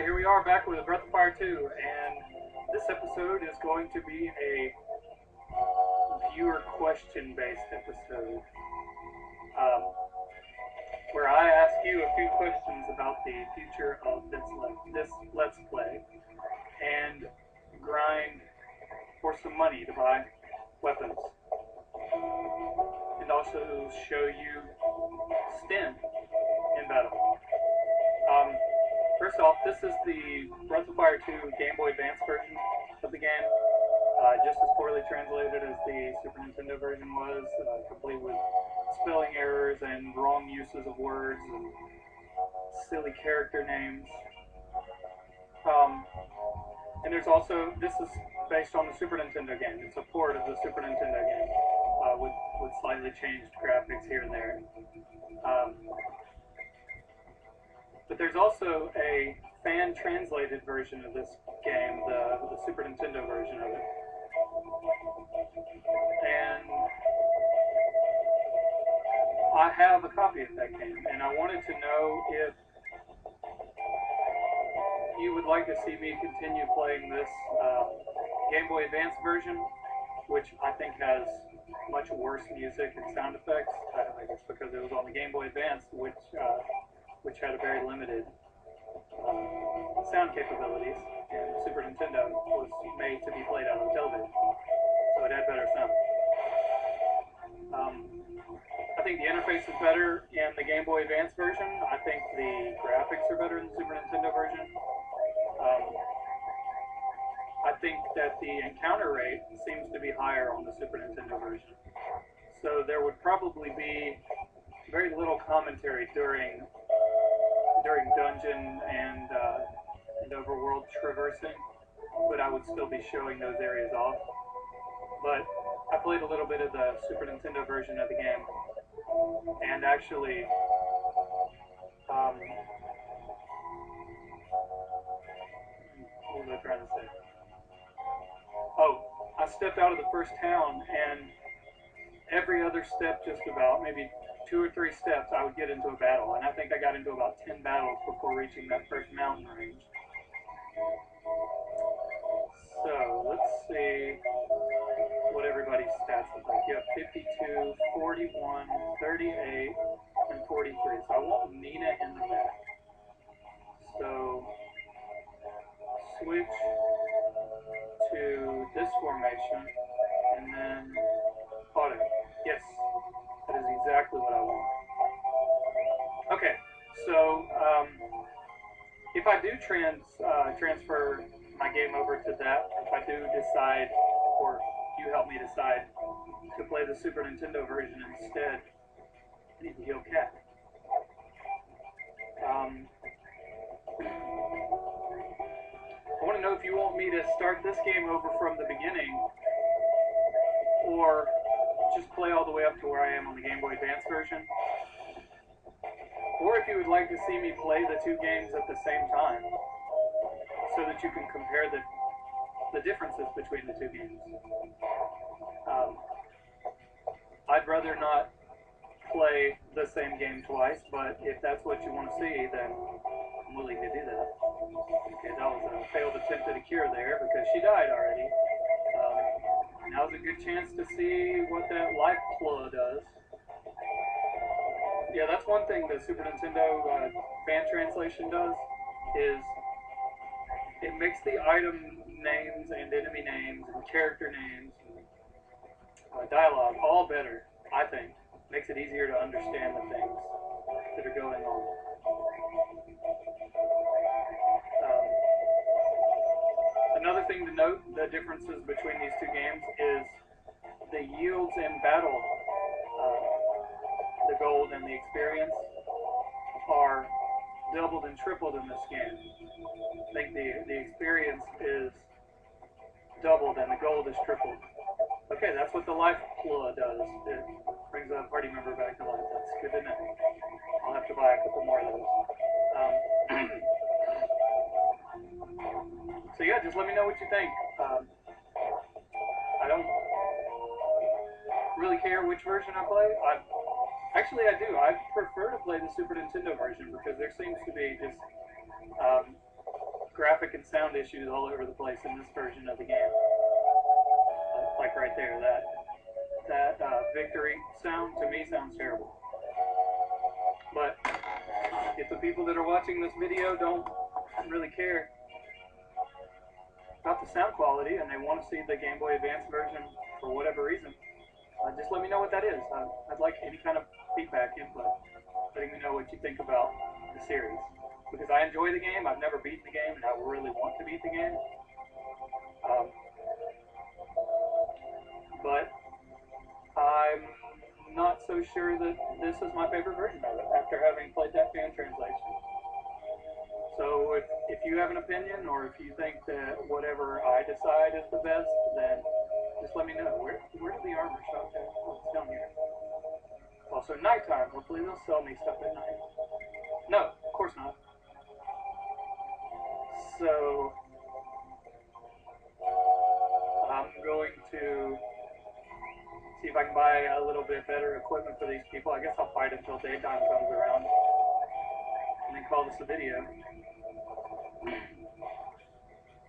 here we are back with Breath of Fire 2, and this episode is going to be a viewer question-based episode, where I ask you a few questions about the future of this Let's Play, and grind for some money to buy weapons, and also show you Sten in battle. First off, this is the Breath of Fire 2 Game Boy Advance version of the game, just as poorly translated as the Super Nintendo version was, complete with spelling errors and wrong uses of words and silly character names. And there's also, this is based on the Super Nintendo game. It's a port of the Super Nintendo game, with slightly changed graphics here and there. But there's also a fan-translated version of this game, the Super Nintendo version of it. And I have a copy of that game, and I wanted to know if you would like to see me continue playing this Game Boy Advance version, which I think has much worse music and sound effects. I guess because it was on the Game Boy Advance, which had a very limited sound capabilities, and the Super Nintendo was made to be played out on television, so it had better sound. I think the interface is better in the Game Boy Advance version. I think the graphics are better in the Super Nintendo version. I think that the encounter rate seems to be higher on the Super Nintendo version. So there would probably be very little commentary during dungeon and overworld traversing, but I would still be showing those areas off. But I played a little bit of the Super Nintendo version of the game, and actually, what was I trying to say? Oh, I stepped out of the first town, and every other step, just about, maybe 2 or 3 steps, I would get into a battle, and I think I got into about 10 battles before reaching that first mountain range. So, let's see what everybody's stats look like. You have 52, 41, 38, and 43. So I want Nina in the back. So, switch to this formation, and then auto. Yes, that is exactly what I want. Okay, so if I do transfer my game over to that, if I do decide, or you help me decide, to play the Super Nintendo version instead, I need to heal Cat. I want to know if you want me to start this game over from the beginning, or just play all the way up to where I am on the Game Boy Advance version, or if you would like to see me play the 2 games at the same time, so that you can compare the differences between the 2 games. I'd rather not play the same game twice, but if that's what you want to see, then I'm willing to do that. Okay, that was a failed attempt at a cure there, because she died already. Now's a good chance to see what that life plug does. Yeah, that's one thing the Super Nintendo fan translation does, is it makes the item names and enemy names and character names and dialogue all better, I think. Makes it easier to understand the things that are going on. Another thing to note, the differences between these 2 games is the yields in battle, the gold and the experience, are doubled and tripled in this game. I think the experience is doubled and the gold is tripled. Okay, that's what the life plug does. It brings a party member back to life. That's good to know. I'll have to buy a couple more of those. So yeah, just let me know what you think. I don't really care which version I play. Actually, I do. I prefer to play the Super Nintendo version, because there seems to be just graphic and sound issues all over the place in this version of the game. Like right there, that victory sound to me sounds terrible. But if the people that are watching this video don't really care about the sound quality and they want to see the Game Boy Advance version for whatever reason, just let me know what that is. I'd like any kind of feedback, input, letting me know what you think about the series. Because I enjoy the game, I've never beaten the game, and I really want to beat the game. But I'm not so sure that this is my favorite version of it after having played that fan translation. So if you have an opinion, or if you think that whatever I decide is the best, then just let me know. Where did the armor shop go? Oh, it's down here. Also, nighttime. Hopefully they'll sell me stuff at night. No, of course not. So I'm going to see if I can buy a little bit better equipment for these people. I guess I'll fight until daytime comes around and then call this a video.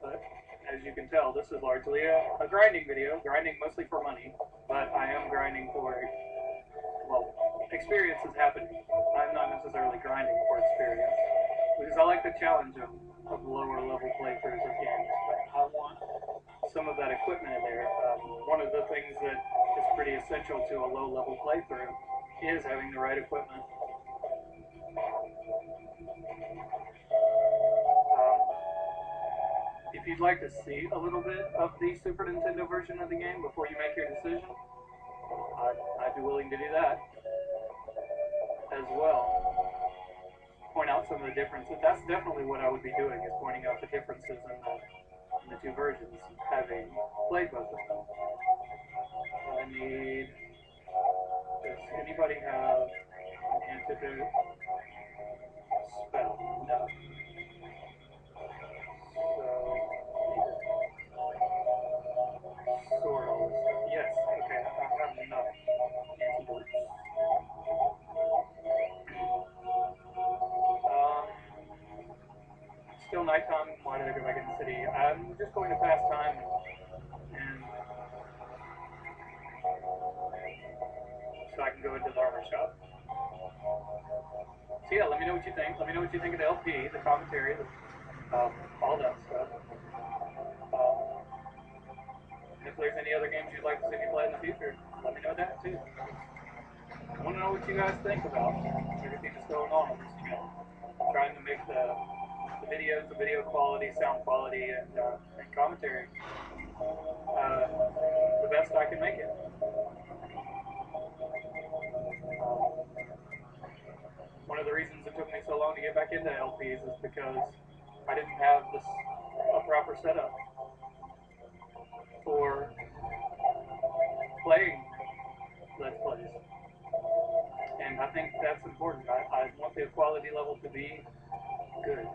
But as you can tell, this is largely a grinding video. Grinding mostly for money, but I am grinding for, well, experience is happening. I'm not necessarily grinding for experience, because I like the challenge of lower level playthroughs of games. But I want some of that equipment in there. One of the things that is pretty essential to a low level playthrough is having the right equipment. If you'd like to see a little bit of the Super Nintendo version of the game before you make your decision, I'd be willing to do that as well. Point out some of the differences. That's definitely what I would be doing, is pointing out the differences in the two versions, having played both of them. I need... Does anybody have an antidote spell? No. So, sort all this stuff. Yes, okay, I have enough antidotes. Still nighttime. Why did I go back in the city? I'm just going to pass time and so I can go into the armor shop. So yeah, let me know what you think. Let me know what you think of the LP, the commentary, all that stuff. And if there's any other games you'd like to see me play in the future, let me know that too. I want to know what you guys think about everything that's going on this channel. I'm trying to make the videos, the video quality, sound quality, and commentary the best I can make it. One of the reasons it took me so long to get back into LPs is because I didn't have a proper setup for playing Let's Plays. And I think that's important. I want the quality level to be good.